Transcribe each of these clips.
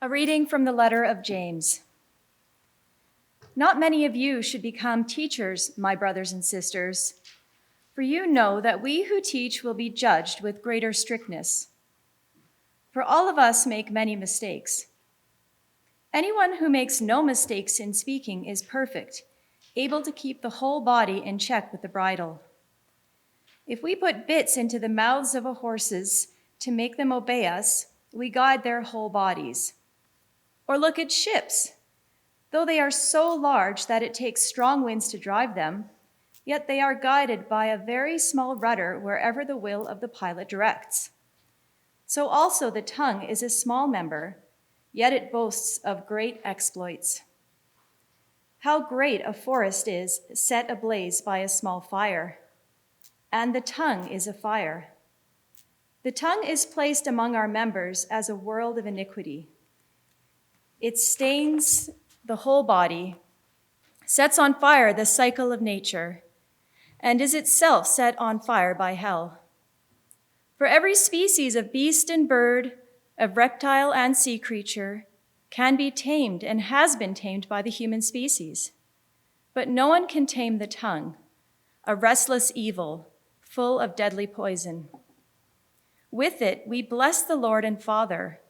A reading from the letter of James. Not many of you should become teachers, my brothers and sisters, for you know that we who teach will be judged with greater strictness. For all of us make many mistakes. Anyone who makes no mistakes in speaking is perfect, able to keep the whole body in check with the bridle. If we put bits into the mouths of horses to make them obey us, we guide their whole bodies. Or look at ships. Though they are so large that it takes strong winds to drive them, yet they are guided by a very small rudder wherever the will of the pilot directs. So also the tongue is a small member, yet it boasts of great exploits. How great a forest is set ablaze by a small fire, and the tongue is a fire. The tongue is placed among our members as a world of iniquity. It stains the whole body, sets on fire the cycle of nature, and is itself set on fire by hell. For every species of beast and bird, of reptile and sea creature, can be tamed and has been tamed by the human species. But no one can tame the tongue, a restless evil, full of deadly poison. With it we bless the Lord and Father,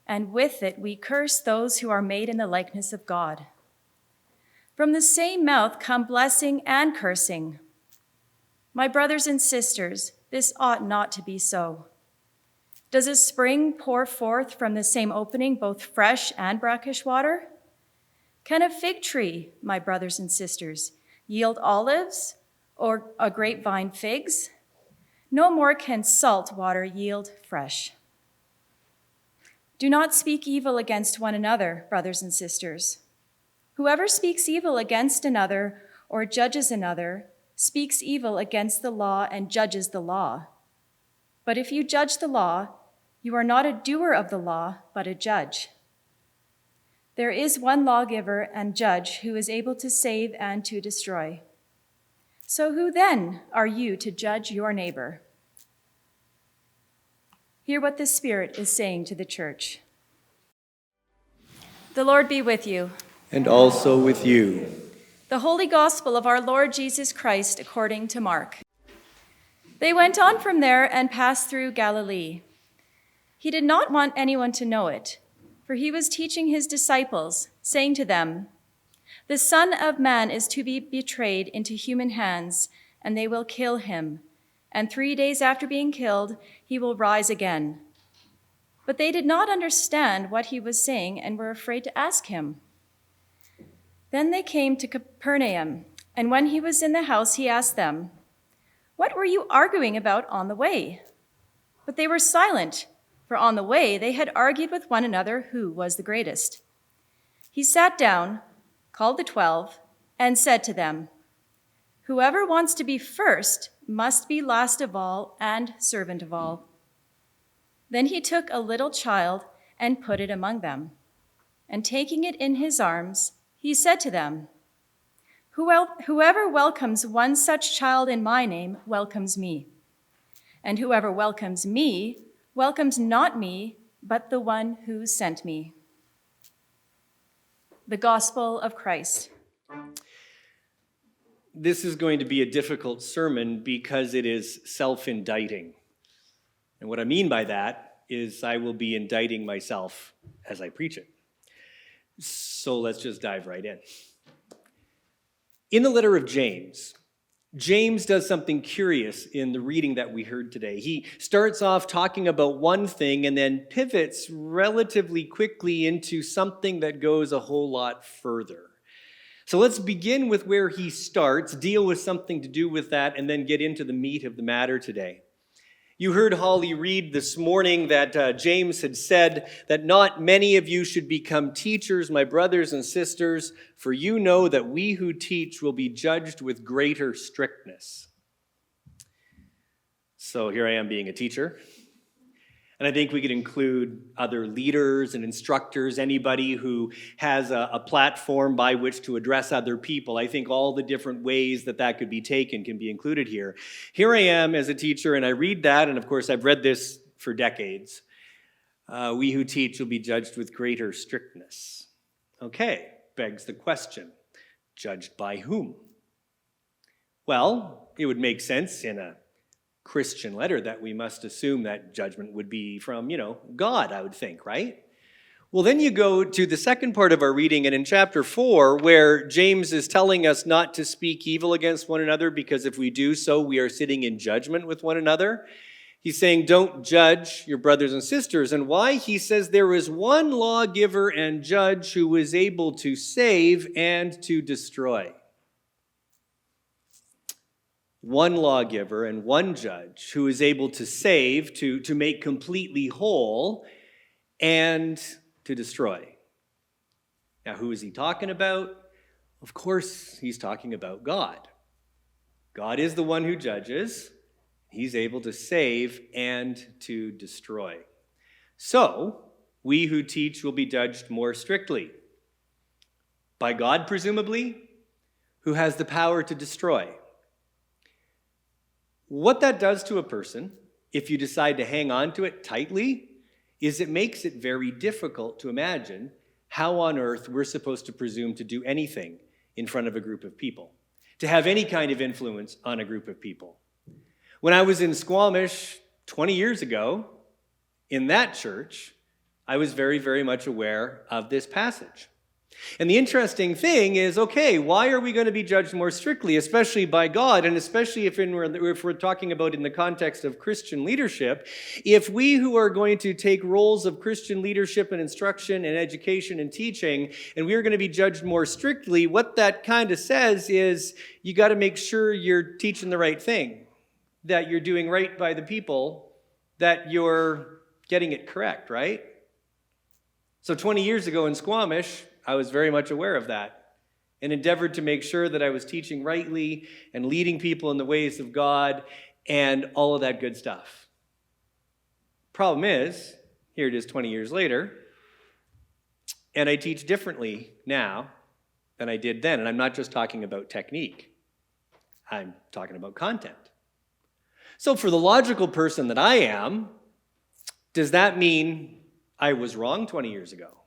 and with it we curse those who are made in the likeness of God. From the same mouth come blessing and cursing. My brothers and sisters, this ought not to be so. Does a spring pour forth from the same opening both fresh and brackish water? Can a fig tree, my brothers and sisters, yield olives or a grapevine figs? No more can salt water yield fresh. Do not speak evil against one another, brothers and sisters. Whoever speaks evil against another or judges another speaks evil against the law and judges the law. But if you judge the law, you are not a doer of the law, but a judge. There is one lawgiver and judge who is able to save and to destroy. So who then are you to judge your neighbor? Hear what the Spirit is saying to the church. The Lord be with you. And also with you. The Holy Gospel of our Lord Jesus Christ according to Mark. They went on from there and passed through Galilee. He did not want anyone to know it, for he was teaching his disciples, saying to them, "The Son of Man is to be betrayed into human hands, and they will kill him. And 3 days after being killed, he will rise again." But they did not understand what he was saying and were afraid to ask him. Then they came to Capernaum, and when he was in the house, he asked them, "What were you arguing about on the way?" But they were silent, for on the way they had argued with one another who was the greatest. He sat down, called the 12, and said to them, "Whoever wants to be first must be last of all and servant of all." Then he took a little child and put it among them. And taking it in his arms, he said to them, "Whoever welcomes one such child in my name welcomes me. And whoever welcomes me welcomes not me, but the one who sent me." The Gospel of Christ. This is going to be a difficult sermon because it is self-indicting. And what I mean by that is I will be indicting myself as I preach it. So let's just dive right in. In the letter of James, James does something curious in the reading that we heard today. He starts off talking about one thing and then pivots relatively quickly into something that goes a whole lot further. So let's begin with where he starts, deal with something to do with that, and then get into the meat of the matter today. You heard Holly read this morning that James had said that not many of you should become teachers, my brothers and sisters, for you know that we who teach will be judged with greater strictness. So here I am being a teacher. And I think we could include other leaders and instructors, anybody who has a platform by which to address other people. I think all the different ways that could be taken can be included here. Here I am as a teacher, and I read that, and of course I've read this for decades. We who teach will be judged with greater strictness. Okay, begs the question, judged by whom? Well, it would make sense in a Christian letter that we must assume that judgment would be from, God, I would think, right? Well, then you go to the second part of our reading, and in chapter 4, where James is telling us not to speak evil against one another, because if we do so, we are sitting in judgment with one another. He's saying, don't judge your brothers and sisters. And why? He says there is one lawgiver and judge who is able to save and to destroy. One lawgiver and one judge who is able to save, to make completely whole, and to destroy. Now, who is he talking about? Of course, he's talking about God. God is the one who judges. He's able to save and to destroy. So, we who teach will be judged more strictly. By God, presumably, who has the power to destroy. What that does to a person, if you decide to hang on to it tightly, is it makes it very difficult to imagine how on earth we're supposed to presume to do anything in front of a group of people, to have any kind of influence on a group of people. When I was in Squamish 20 years ago, in that church, I was very, very much aware of this passage. And the interesting thing is, okay, why are we going to be judged more strictly, especially by God, and especially if we're talking about in the context of Christian leadership, if we who are going to take roles of Christian leadership and instruction and education and teaching, and we are going to be judged more strictly, what that kind of says is you got to make sure you're teaching the right thing, that you're doing right by the people, that you're getting it correct, right? So 20 years ago in Squamish, I was very much aware of that and endeavored to make sure that I was teaching rightly and leading people in the ways of God and all of that good stuff. Problem is, here it is 20 years later, and I teach differently now than I did then. And I'm not just talking about technique. I'm talking about content. So for the logical person that I am, does that mean I was wrong 20 years ago?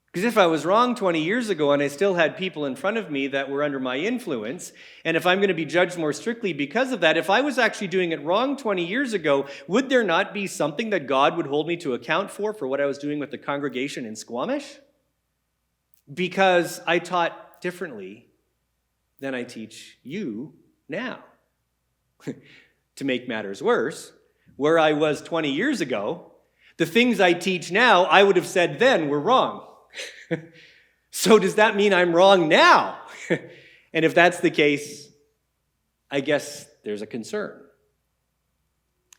Because if I was wrong 20 years ago and I still had people in front of me that were under my influence, and if I'm going to be judged more strictly because of that, if I was actually doing it wrong 20 years ago, would there not be something that God would hold me to account for what I was doing with the congregation in Squamish? Because I taught differently than I teach you now. To make matters worse, where I was 20 years ago, the things I teach now, I would have said then were wrong. So does that mean I'm wrong now? And if that's the case, I guess there's a concern.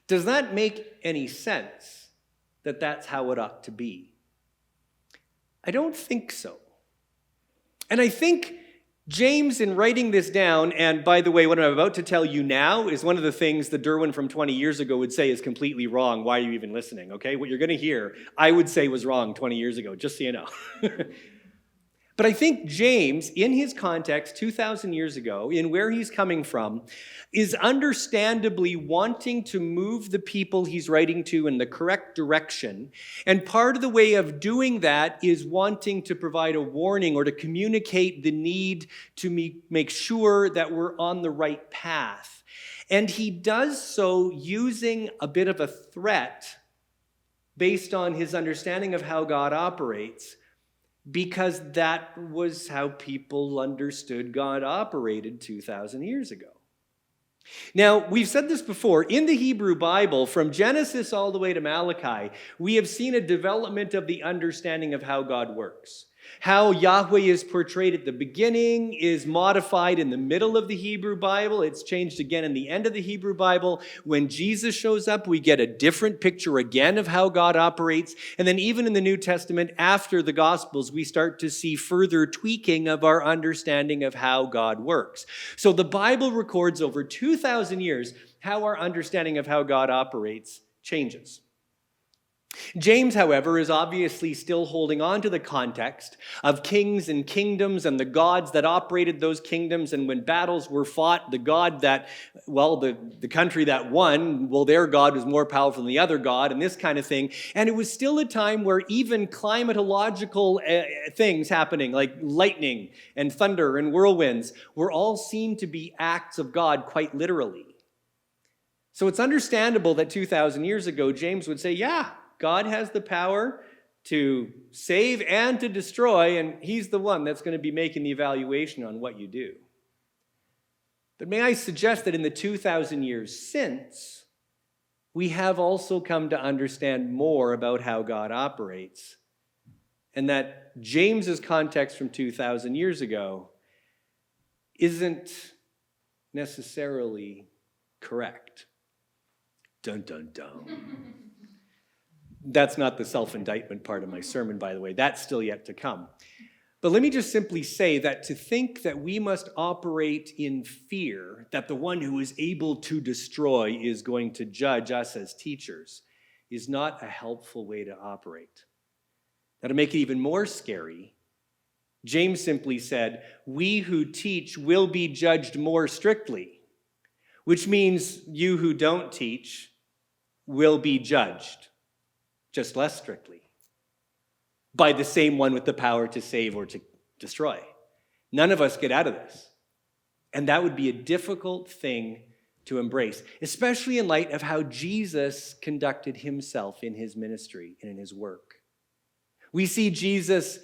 Does that make any sense that that's how it ought to be? I don't think so. And I think James, in writing this down, and by the way, what I'm about to tell you now is one of the things the Derwyn from 20 years ago would say is completely wrong. Why are you even listening? Okay, what you're going to hear, I would say was wrong 20 years ago, just so you know. But I think James, in his context 2,000 years ago, in where he's coming from, is understandably wanting to move the people he's writing to in the correct direction. And part of the way of doing that is wanting to provide a warning or to communicate the need to make sure that we're on the right path. And he does so using a bit of a threat based on his understanding of how God operates, because that was how people understood God operated 2,000 years ago. Now, we've said this before, in the Hebrew Bible, from Genesis all the way to Malachi, we have seen a development of the understanding of how God works. How Yahweh is portrayed at the beginning is modified in the middle of the Hebrew Bible. It's changed again in the end of the Hebrew Bible. When Jesus shows up, we get a different picture again of how God operates. And then even in the New Testament, after the Gospels, we start to see further tweaking of our understanding of how God works. So the Bible records over 2,000 years how our understanding of how God operates changes. James, however, is obviously still holding on to the context of kings and kingdoms and the gods that operated those kingdoms. And when battles were fought, the god that, well, the country that won, well, their god was more powerful than the other god and this kind of thing. And it was still a time where even climatological things happening, like lightning and thunder and whirlwinds, were all seen to be acts of God quite literally. So it's understandable that 2,000 years ago, James would say, yeah, God has the power to save and to destroy, and he's the one that's going to be making the evaluation on what you do. But may I suggest that in the 2,000 years since, we have also come to understand more about how God operates, and that James's context from 2,000 years ago isn't necessarily correct. Dun, dun, dun. That's not the self-indictment part of my sermon, by the way. That's still yet to come. But let me just simply say that to think that we must operate in fear, that the one who is able to destroy is going to judge us as teachers, is not a helpful way to operate. Now, to make it even more scary, James simply said, we who teach will be judged more strictly, which means you who don't teach will be judged just less strictly by the same one with the power to save or to destroy. None of us get out of this. And that would be a difficult thing to embrace, especially in light of how Jesus conducted himself in his ministry and in his work. We see Jesus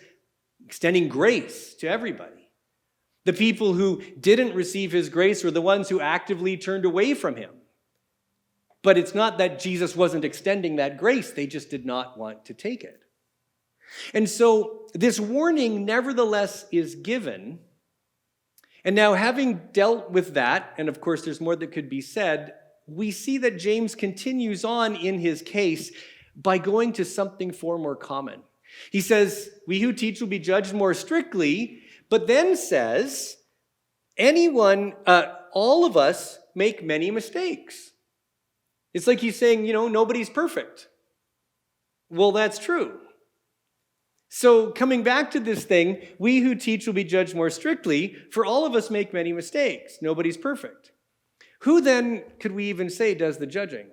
extending grace to everybody. The people who didn't receive his grace were the ones who actively turned away from him. But it's not that Jesus wasn't extending that grace, they just did not want to take it. And so this warning nevertheless is given. And now, having dealt with that, and of course there's more that could be said, we see that James continues on in his case by going to something far more common. He says, we who teach will be judged more strictly, but then says, all of us make many mistakes. It's like he's saying, nobody's perfect. Well, that's true. So coming back to this thing, we who teach will be judged more strictly, for all of us make many mistakes. Nobody's perfect. Who then could we even say does the judging?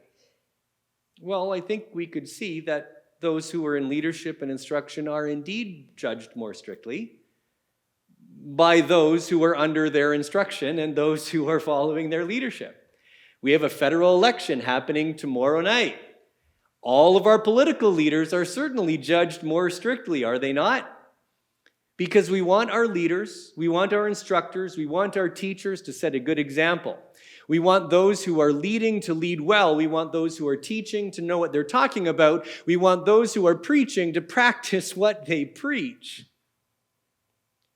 Well, I think we could see that those who are in leadership and instruction are indeed judged more strictly by those who are under their instruction and those who are following their leadership. We have a federal election happening tomorrow night. All of our political leaders are certainly judged more strictly, are they not? Because we want our leaders, we want our instructors, we want our teachers to set a good example. We want those who are leading to lead well. We want those who are teaching to know what they're talking about. We want those who are preaching to practice what they preach.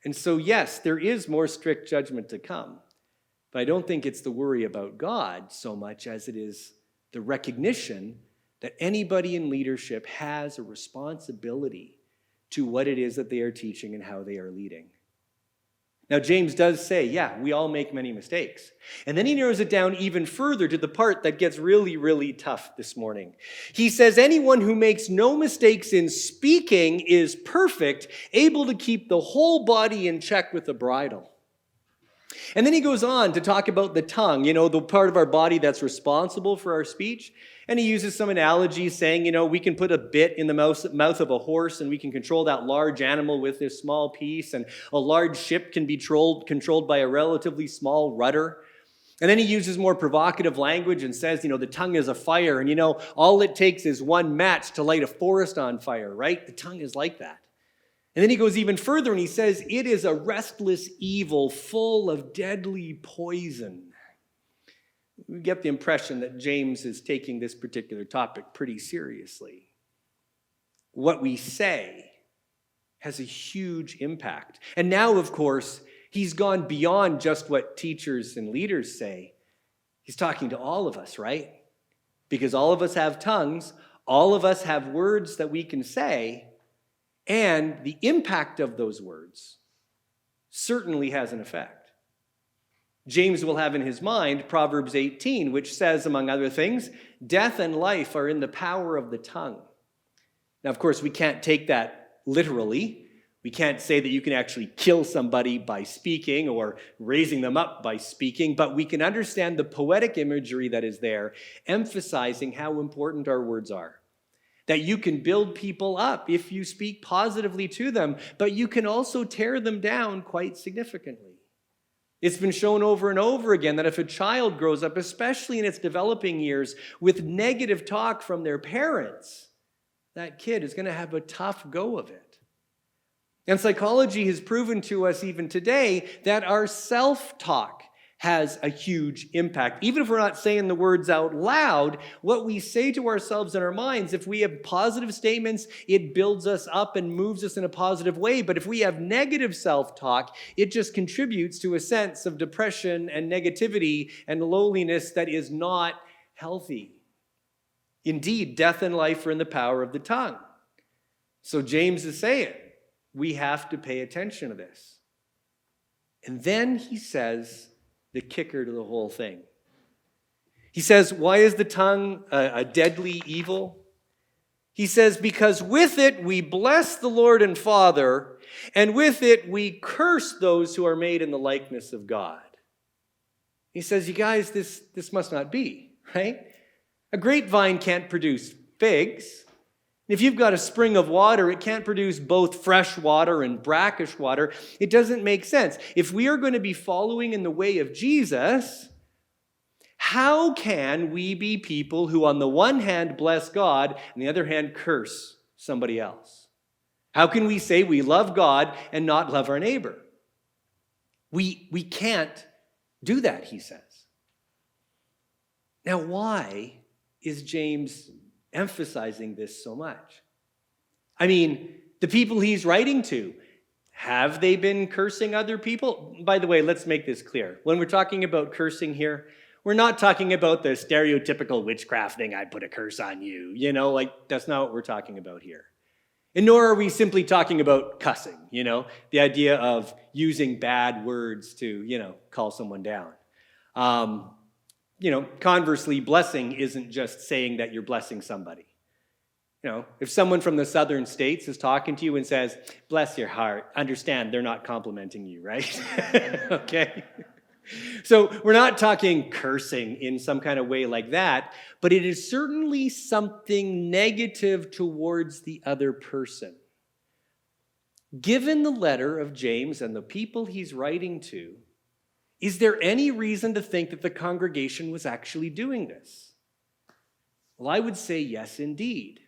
And so, yes, there is more strict judgment to come. But I don't think it's the worry about God so much as it is the recognition that anybody in leadership has a responsibility to what it is that they are teaching and how they are leading. Now, James does say, yeah, we all make many mistakes. And then he narrows it down even further to the part that gets really, really tough this morning. He says, anyone who makes no mistakes in speaking is perfect, able to keep the whole body in check with a bridle. And then he goes on to talk about the tongue, the part of our body that's responsible for our speech. And he uses some analogies saying, we can put a bit in the mouth of a horse and we can control that large animal with this small piece. And a large ship can be controlled by a relatively small rudder. And then he uses more provocative language and says, the tongue is a fire. And, all it takes is one match to light a forest on fire, right? The tongue is like that. And then he goes even further and he says, it is a restless evil full of deadly poison. We get the impression that James is taking this particular topic pretty seriously. What we say has a huge impact. And now, of course, he's gone beyond just what teachers and leaders say. He's talking to all of us, right? Because all of us have tongues, all of us have words that we can say, and the impact of those words certainly has an effect. James will have in his mind Proverbs 18, which says, among other things, death and life are in the power of the tongue. Now, of course, we can't take that literally. We can't say that you can actually kill somebody by speaking or raising them up by speaking, but we can understand the poetic imagery that is there, emphasizing how important our words are. That you can build people up if you speak positively to them, but you can also tear them down quite significantly. It's been shown over and over again that if a child grows up, especially in its developing years, with negative talk from their parents, that kid is going to have a tough go of it. And psychology has proven to us even today that our self-talk has a huge impact. Even if we're not saying the words out loud, what we say to ourselves in our minds, if we have positive statements, it builds us up and moves us in a positive way. But if we have negative self-talk, it just contributes to a sense of depression and negativity and loneliness that is not healthy. Indeed, death and life are in the power of the tongue. So James is saying, we have to pay attention to this. And then he says the kicker to the whole thing. He says, why is the tongue a deadly evil? He says, because with it we bless the Lord and Father, and with it we curse those who are made in the likeness of God. He says, you guys, this must not be, right? A grapevine can't produce figs. If you've got a spring of water, it can't produce both fresh water and brackish water. It doesn't make sense. If we are going to be following in the way of Jesus, how can we be people who on the one hand bless God and on the other hand curse somebody else? How can we say we love God and not love our neighbor? We can't do that, he says. Now, why is James emphasizing this so much? I mean, the people he's writing to, have they been cursing other people? By the way, let's make this clear. When we're talking about cursing here, we're not talking about the stereotypical witchcraft thing, I put a curse on you. That's not what we're talking about here. And nor are we simply talking about cussing, the idea of using bad words to, call someone down. Conversely, blessing isn't just saying that you're blessing somebody. If someone from the southern states is talking to you and says, bless your heart, understand they're not complimenting you, right? Okay? So we're not talking cursing in some kind of way like that, but it is certainly something negative towards the other person. Given the letter of James and the people he's writing to, is there any reason to think that the congregation was actually doing this? Well, I would say yes, indeed.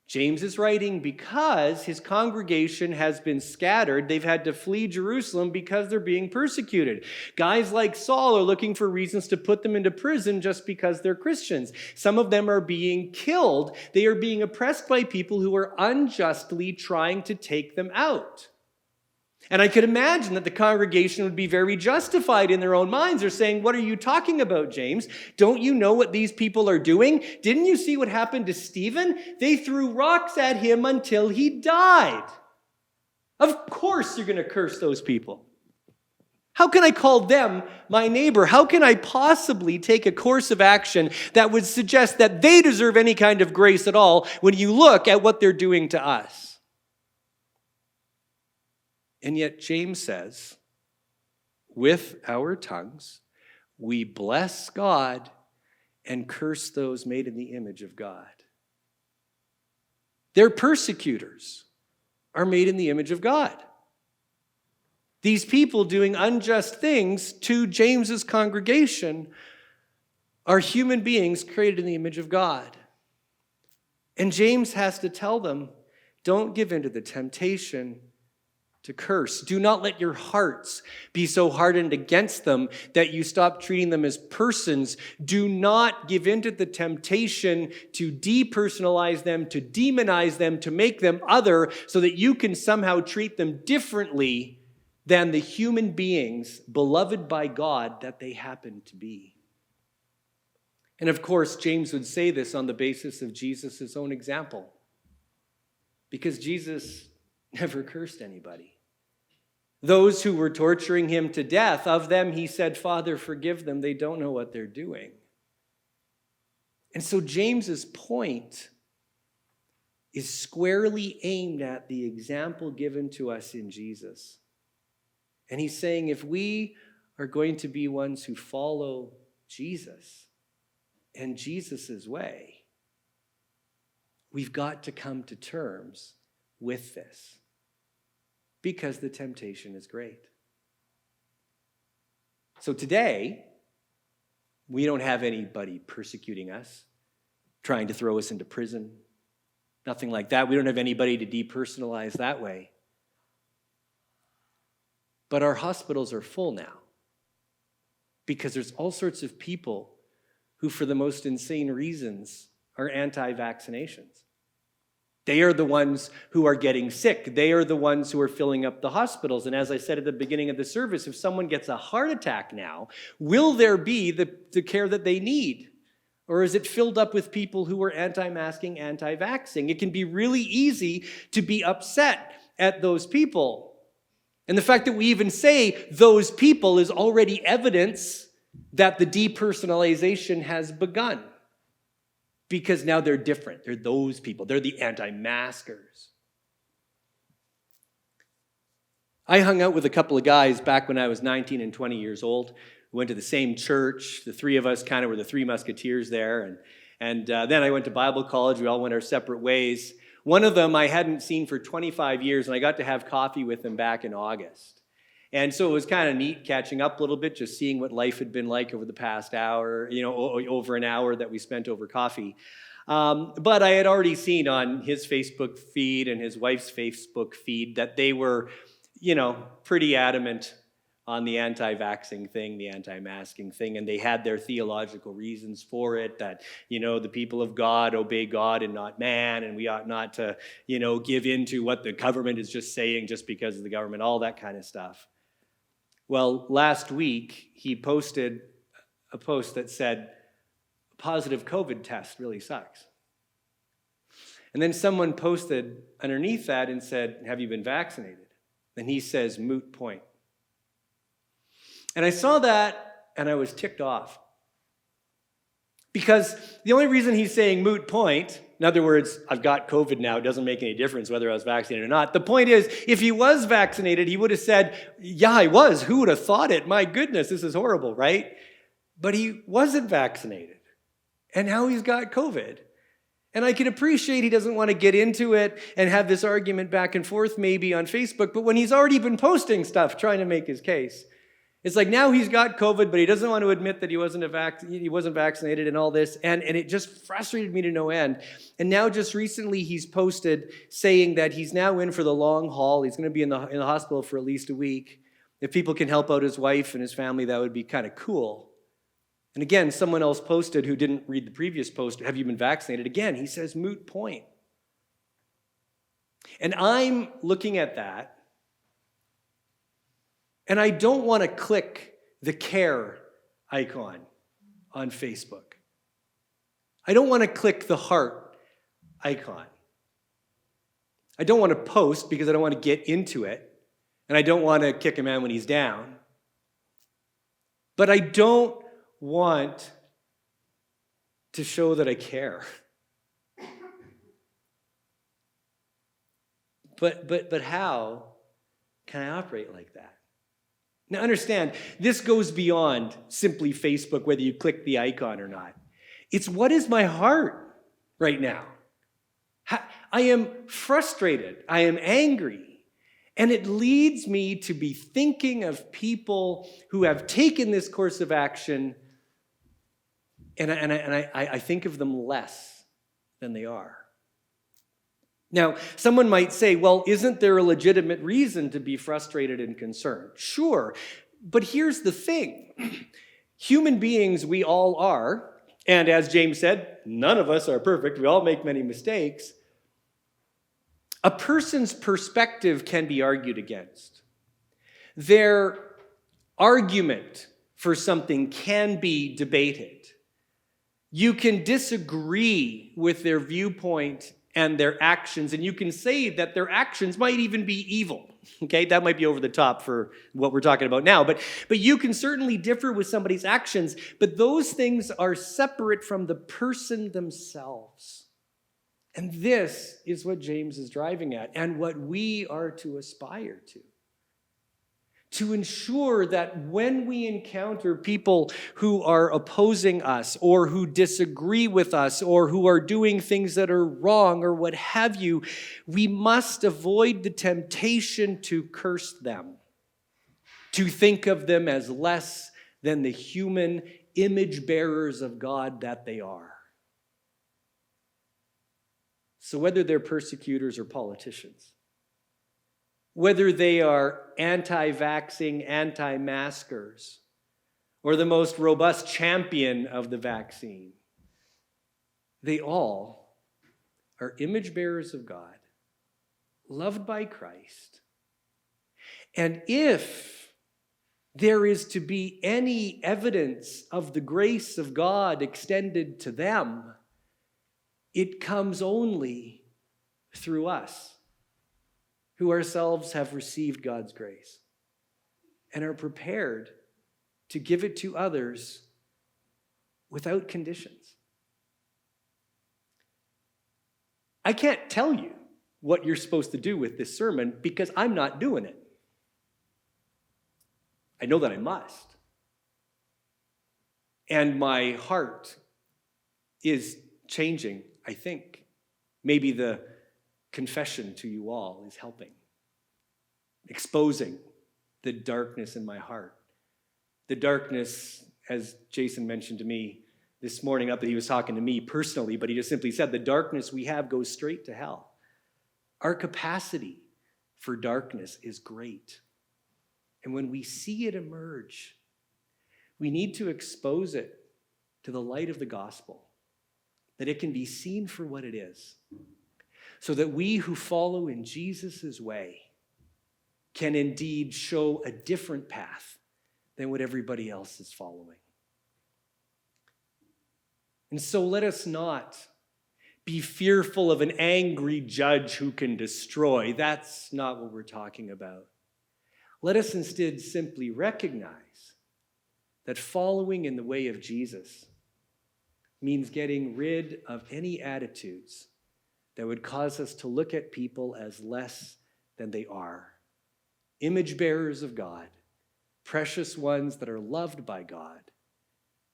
James is writing because his congregation has been scattered. They've had to flee Jerusalem because they're being persecuted. Guys like Saul are looking for reasons to put them into prison just because they're Christians. Some of them are being killed. They are being oppressed by people who are unjustly trying to take them out. And I could imagine that the congregation would be very justified in their own minds. They're saying, what are you talking about, James? Don't you know what these people are doing? Didn't you see what happened to Stephen? They threw rocks at him until he died. Of course you're going to curse those people. How can I call them my neighbor? How can I possibly take a course of action that would suggest that they deserve any kind of grace at all when you look at what they're doing to us? And yet James says, with our tongues, we bless God and curse those made in the image of God. Their persecutors are made in the image of God. These people doing unjust things to James's congregation are human beings created in the image of God. And James has to tell them, don't give in to the temptation to curse. Do not let your hearts be so hardened against them that you stop treating them as persons. Do not give in to the temptation to depersonalize them, to demonize them, to make them other so that you can somehow treat them differently than the human beings beloved by God that they happen to be. And of course, James would say this on the basis of Jesus' own example, because Jesus never cursed anybody. Those who were torturing him to death, of them he said, Father, forgive them. They don't know what they're doing. And so James's point is squarely aimed at the example given to us in Jesus. And he's saying if we are going to be ones who follow Jesus and Jesus' way, we've got to come to terms with this because the temptation is great. So today, we don't have anybody persecuting us, trying to throw us into prison. Nothing like that. We don't have anybody to depersonalize that way. But our hospitals are full now because there's all sorts of people who, for the most insane reasons, are anti-vaccinations. They are the ones who are getting sick. They are the ones who are filling up the hospitals. And as I said at the beginning of the service, if someone gets a heart attack now, will there be the care that they need? Or is it filled up with people who are anti-masking, anti-vaxxing? It can be really easy to be upset at those people. And the fact that we even say those people is already evidence that the depersonalization has begun. Because now they're different. They're those people. They're the anti-maskers. I hung out with a couple of guys back when I was 19 and 20 years old. We went to the same church. The three of us kind of were the three musketeers there. And then I went to Bible college. We all went our separate ways. One of them I hadn't seen for 25 years, and I got to have coffee with him back in August. And so it was kind of neat catching up a little bit, just seeing what life had been like over the past hour, over an hour that we spent over coffee. But I had already seen on his Facebook feed and his wife's Facebook feed that they were, pretty adamant on the anti-vaxxing thing, the anti-masking thing, and they had their theological reasons for it, that, the people of God obey God and not man, and we ought not to, give in to what the government is just saying just because of the government, all that kind of stuff. Well, last week, he posted a post that said, positive COVID test really sucks. And then someone posted underneath that and said, have you been vaccinated? And he says, moot point. And I saw that and I was ticked off. Because the only reason he's saying moot point, in other words, I've got COVID now, it doesn't make any difference whether I was vaccinated or not. The point is, if he was vaccinated, he would have said, yeah, I was. Who would have thought it? My goodness, this is horrible, right? But he wasn't vaccinated. And now he's got COVID. And I can appreciate he doesn't want to get into it and have this argument back and forth maybe on Facebook, but when he's already been posting stuff trying to make his case, it's like now he's got COVID, but he doesn't want to admit that he wasn't vaccinated and all this, and it just frustrated me to no end. And now just recently he's posted saying that he's now in for the long haul. He's going to be in the hospital for at least a week. If people can help out his wife and his family, that would be kind of cool. And again, someone else posted who didn't read the previous post, have you been vaccinated? Again, he says moot point. And I'm looking at that, and I don't want to click the care icon on Facebook. I don't want to click the heart icon. I don't want to post because I don't want to get into it, and I don't want to kick a man when he's down. But I don't want to show that I care. But how can I operate like that? Now understand, this goes beyond simply Facebook, whether you click the icon or not. It's what is my heart right now? I am frustrated. I am angry. And it leads me to be thinking of people who have taken this course of action, and I think of them less than they are. Now, someone might say, well, isn't there a legitimate reason to be frustrated and concerned? Sure, but here's the thing. Human beings, we all are, and as James said, none of us are perfect. We all make many mistakes. A person's perspective can be argued against. Their argument for something can be debated. You can disagree with their viewpoint and their actions, and you can say that their actions might even be evil. Okay, that might be over the top for what we're talking about now, but you can certainly differ with somebody's actions, but those things are separate from the person themselves. And this is what James is driving at, and what we are to aspire to ensure that when we encounter people who are opposing us or who disagree with us or who are doing things that are wrong or what have you, we must avoid the temptation to curse them, to think of them as less than the human image bearers of God that they are. So whether they're persecutors or politicians, whether they are anti-vaxxing, anti-maskers, or the most robust champion of the vaccine, they all are image bearers of God, loved by Christ. And if there is to be any evidence of the grace of God extended to them, it comes only through us, who ourselves have received God's grace and are prepared to give it to others without conditions. I can't tell you what you're supposed to do with this sermon because I'm not doing it. I know that I must. And my heart is changing, I think. Maybe the confession to you all is helping, exposing the darkness in my heart. The darkness, as Jason mentioned to me this morning, not that he was talking to me personally, but he just simply said, the darkness we have goes straight to hell. Our capacity for darkness is great. And when we see it emerge, we need to expose it to the light of the gospel, that it can be seen for what it is, so that we who follow in Jesus' way can indeed show a different path than what everybody else is following. And so let us not be fearful of an angry judge who can destroy. That's not what we're talking about. Let us instead simply recognize that following in the way of Jesus means getting rid of any attitudes that would cause us to look at people as less than they are. Image bearers of God, precious ones that are loved by God,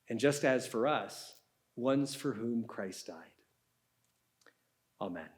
and just as for us, ones for whom Christ died. Amen.